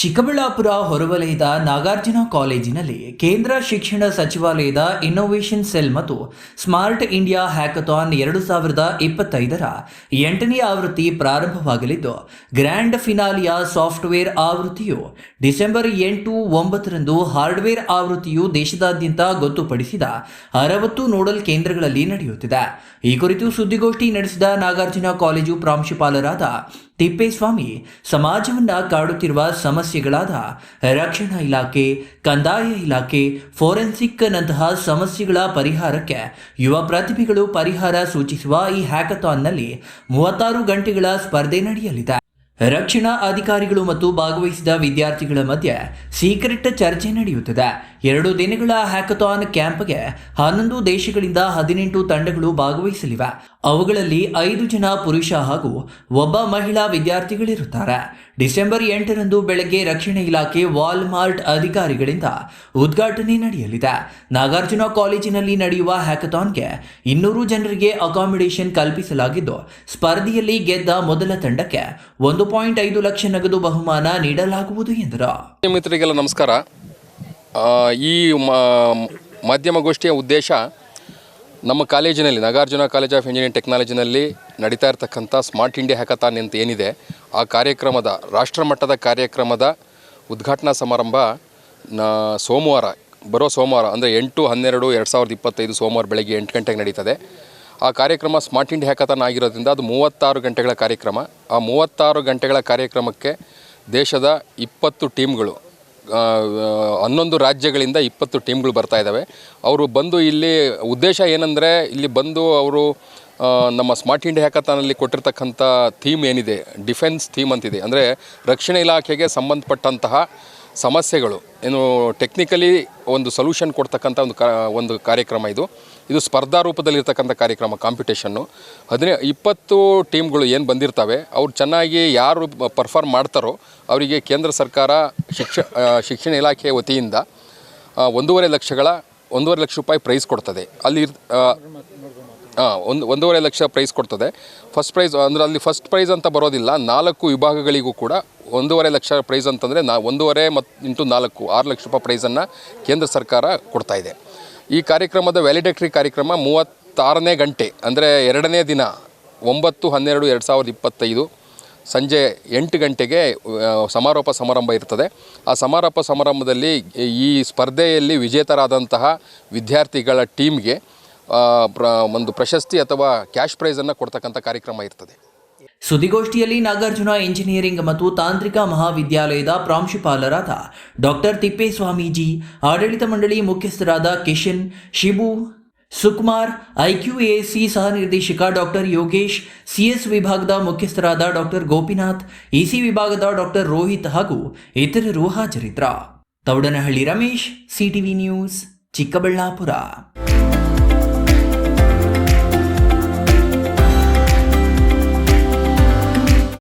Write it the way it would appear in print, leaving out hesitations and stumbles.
ಚಿಕ್ಕಬಳ್ಳಾಪುರ ಹೊರವಲಯದ ನಾಗಾರ್ಜುನ ಕಾಲೇಜಿನಲ್ಲಿ ಕೇಂದ್ರ ಶಿಕ್ಷಣ ಸಚಿವಾಲಯದ ಇನ್ನೋವೇಷನ್ ಸೆಲ್ ಮತ್ತು ಸ್ಮಾರ್ಟ್ ಇಂಡಿಯಾ ಹ್ಯಾಕಥಾನ್ 2025ರ 8ನೇ ಆವೃತ್ತಿ ಪ್ರಾರಂಭವಾಗಲಿದ್ದು, ಗ್ರ್ಯಾಂಡ್ ಫಿನಾಲಿಯ ಸಾಫ್ಟ್ವೇರ್ ಆವೃತ್ತಿಯು ಡಿಸೆಂಬರ್ 8-9ರಂದು, ಹಾರ್ಡ್ವೇರ್ ಆವೃತ್ತಿಯು ದೇಶದಾದ್ಯಂತ ಗೊತ್ತುಪಡಿಸಿದ 60 ನೋಡಲ್ ಕೇಂದ್ರಗಳಲ್ಲಿ ನಡೆಯುತ್ತಿದೆ. ಈ ಕುರಿತು ಸುದ್ದಿಗೋಷ್ಠಿ ನಡೆಸಿದ ನಾಗಾರ್ಜುನ ಕಾಲೇಜು ಪ್ರಾಂಶುಪಾಲರಾದ ತಿಪ್ಪೇಸ್ವಾಮಿ, ಸಮಾಜವನ್ನ ಕಾಡುತ್ತಿರುವ ಸಮಸ್ಯೆಗಳಾದ ರಕ್ಷಣಾ ಇಲಾಖೆ, ಕಂದಾಯ ಇಲಾಖೆ, ಫೋರೆನ್ಸಿಕ್ ನಂತಹ ಸಮಸ್ಯೆಗಳ ಪರಿಹಾರಕ್ಕೆ ಯುವ ಪ್ರತಿಭೆಗಳು ಪರಿಹಾರ ಸೂಚಿಸುವ ಈ ಹ್ಯಾಕಥಾನ್ನಲ್ಲಿ 36 ಗಂಟೆಗಳ ಸ್ಪರ್ಧೆ ನಡೆಯಲಿದೆ. ರಕ್ಷಣಾ ಅಧಿಕಾರಿಗಳು ಮತ್ತು ಭಾಗವಹಿಸಿದ ವಿದ್ಯಾರ್ಥಿಗಳ ಮಧ್ಯೆ ಸೀಕ್ರೆಟ್ ಚರ್ಚೆ ನಡೆಯುತ್ತದೆ. 2 ದಿನಗಳ ಹ್ಯಾಕಥಾನ್ ಕ್ಯಾಂಪ್ಗೆ 11 ದೇಶಗಳಿಂದ 18 ತಂಡಗಳು ಭಾಗವಹಿಸಲಿವೆ. ಅವುಗಳಲ್ಲಿ 5 ಜನ ಪುರುಷ ಹಾಗೂ 1 ಮಹಿಳಾ ವಿದ್ಯಾರ್ಥಿಗಳಿರುತ್ತಾರೆ. ಡಿಸೆಂಬರ್ 8ರಂದು ಬೆಳಗ್ಗೆ ರಕ್ಷಣಾ ಇಲಾಖೆ ವಾಲ್ಮಾರ್ಟ್ ಅಧಿಕಾರಿಗಳಿಂದ ಉದ್ಘಾಟನೆ ನಡೆಯಲಿದೆ. ನಾಗಾರ್ಜುನ ಕಾಲೇಜಿನಲ್ಲಿ ನಡೆಯುವ ಹ್ಯಾಕಥಾನ್ಗೆ 200 ಜನರಿಗೆ ಅಕಾಮಿಡೇಷನ್ ಕಲ್ಪಿಸಲಾಗಿದ್ದು, ಸ್ಪರ್ಧೆಯಲ್ಲಿ ಗೆದ್ದ ಮೊದಲ ತಂಡಕ್ಕೆ 1.5 ಲಕ್ಷ ನಗದು ಬಹುಮಾನ ನೀಡಲಾಗುವುದು ಎಂದರು. ಮಿತ್ರರಿಗೆಲ್ಲ ನಮಸ್ಕಾರ. ಈ ಮಾಧ್ಯಮಗೋಷ್ಠಿಯ ಉದ್ದೇಶ, ನಮ್ಮ ಕಾಲೇಜಿನಲ್ಲಿ ನಾಗಾರ್ಜುನ ಕಾಲೇಜ್ ಆಫ್ ಇಂಜಿನಿಯರಿಂಗ್ ಟೆಕ್ನಾಲಜಿನಲ್ಲಿ ನಡೀತಾ ಇರತಕ್ಕಂಥ ಸ್ಮಾರ್ಟ್ ಇಂಡಿಯಾ ಹ್ಯಾಕಥಾನ್ ಅಂತ ಏನಿದೆ, ಆ ಕಾರ್ಯಕ್ರಮದ ರಾಷ್ಟ್ರಮಟ್ಟದ ಕಾರ್ಯಕ್ರಮದ ಉದ್ಘಾಟನಾ ಸಮಾರಂಭ ಬರೋ ಸೋಮವಾರ ಅಂದರೆ 8/12/2025 ಸೋಮವಾರ ಬೆಳಗ್ಗೆ 8 ಗಂಟೆಗೆ ನಡೀತದೆ. ಆ ಕಾರ್ಯಕ್ರಮ ಸ್ಮಾರ್ಟ್ ಇಂಡಿಯಾ ಹ್ಯಾಕಥಾನ್ ಆಗಿರೋದ್ರಿಂದ ಅದು 36 ಗಂಟೆಗಳ ಕಾರ್ಯಕ್ರಮ. ಆ 36 ಗಂಟೆಗಳ ಕಾರ್ಯಕ್ರಮಕ್ಕೆ ದೇಶದ 20 ಟೀಮ್ಗಳು, 11 ರಾಜ್ಯಗಳಿಂದ 20 ಟೀಮ್ಗಳು ಬರ್ತಾ ಇದ್ದಾವೆ. ಅವರು ಬಂದು ಇಲ್ಲಿ ಉದ್ದೇಶ ಏನಂದರೆ, ಇಲ್ಲಿ ಬಂದು ಅವರು ನಮ್ಮ ಸ್ಮಾರ್ಟ್ ಇಂಡಿಯಾ ಹ್ಯಾಕಥಾನಲ್ಲಿ ಕೊಟ್ಟಿರ್ತಕ್ಕಂಥ ಥೀಮ್ ಏನಿದೆ, ಡಿಫೆನ್ಸ್ ಥೀಮ್ ಅಂತಿದೆ, ಅಂದರೆ ರಕ್ಷಣಾ ಇಲಾಖೆಗೆ ಸಂಬಂಧಪಟ್ಟಂತಹ ಸಮಸ್ಯೆಗಳು ಏನು ಟೆಕ್ನಿಕಲಿ ಒಂದು ಸೊಲ್ಯೂಷನ್ ಕೊಡ್ತಕ್ಕಂಥ ಒಂದು ಕಾರ್ಯಕ್ರಮ ಇದು ಸ್ಪರ್ಧಾ ರೂಪದಲ್ಲಿರ್ತಕ್ಕಂಥ ಕಾರ್ಯಕ್ರಮ, ಕಾಂಪಿಟೇಷನ್ನು. 20 ಟೀಮ್ಗಳು ಏನು ಬಂದಿರ್ತವೆ, ಅವ್ರು ಚೆನ್ನಾಗಿ ಯಾರು ಪರ್ಫಾರ್ಮ್ ಮಾಡ್ತಾರೋ ಅವರಿಗೆ ಕೇಂದ್ರ ಸರ್ಕಾರ ಶಿಕ್ಷಣ ಇಲಾಖೆಯ ವತಿಯಿಂದ 1.5 ಲಕ್ಷ ರೂಪಾಯಿ ಪ್ರೈಸ್ ಕೊಡ್ತದೆ. ಅಲ್ಲಿ 1.5 ಲಕ್ಷ ಪ್ರೈಸ್ ಕೊಡ್ತದೆ. ಫಸ್ಟ್ ಪ್ರೈಸ್ ಅಂದರೆ ಅಲ್ಲಿ ಫಸ್ಟ್ ಪ್ರೈಸ್ ಅಂತ ಬರೋದಿಲ್ಲ, 4 ವಿಭಾಗಗಳಿಗೂ ಕೂಡ 1.5 ಲಕ್ಷ ಪ್ರೈಸ್ ಅಂತಂದರೆ 1.5 ಮತ್ತು 4 6 ಲಕ್ಷ ರೂಪಾಯಿ ಪ್ರೈಸನ್ನು ಕೇಂದ್ರ ಸರ್ಕಾರ ಕೊಡ್ತಾ ಇದೆ. ಈ ಕಾರ್ಯಕ್ರಮದ ವ್ಯಾಲಿಡೇಟರಿ ಕಾರ್ಯಕ್ರಮ 36ನೇ ಗಂಟೆ ಅಂದರೆ 2ನೇ ದಿನ 9/12/2025 ಸಂಜೆ 8 ಗಂಟೆಗೆ ಸಮಾರೋಪ ಸಮಾರಂಭ ಇರ್ತದೆ. ಆ ಸಮಾರೋಪ ಸಮಾರಂಭದಲ್ಲಿ ಈ ಸ್ಪರ್ಧೆಯಲ್ಲಿ ವಿಜೇತರಾದಂತಹ ವಿದ್ಯಾರ್ಥಿಗಳ ಟೀಮ್ಗೆ ಒಂದು ಪ್ರಶಸ್ತಿ ಅಥವಾ ಕ್ಯಾಶ್ ಪ್ರೈಸನ್ನು ಕೊಡ್ತಕ್ಕಂಥ ಕಾರ್ಯಕ್ರಮ ಇರ್ತದೆ. ಸುದ್ದಿಗೋಷ್ಠಿಯಲ್ಲಿ ನಾಗಾರ್ಜುನ ಇಂಜಿನಿಯರಿಂಗ್ ಮತ್ತು ತಾಂತ್ರಿಕ ಮಹಾವಿದ್ಯಾಲಯದ ಪ್ರಾಂಶುಪಾಲರಾದ ಡಾಕ್ಟರ್ ತಿಪ್ಪೇಸ್ವಾಮೀಜಿ, ಆಡಳಿತ ಮಂಡಳಿ ಮುಖ್ಯಸ್ಥರಾದ ಕಿಶನ್, ಶಿಬು, ಸುಕುಮಾರ್, ಐಕ್ಯೂಎಸಿ ಸಹ ನಿರ್ದೇಶಕ ಡಾಕ್ಟರ್ ಯೋಗೇಶ್, ಸಿಎಸ್ ವಿಭಾಗದ ಮುಖ್ಯಸ್ಥರಾದ ಡಾಕ್ಟರ್ ಗೋಪಿನಾಥ್, ಇಸಿ ವಿಭಾಗದ ಡಾಕ್ಟರ್ ರೋಹಿತ್ ಹಾಗೂ ಇತರರು ಹಾಜರಿದ್ದರು. Thoudanahalli Ramesh, CTV news, Chikkaballapur.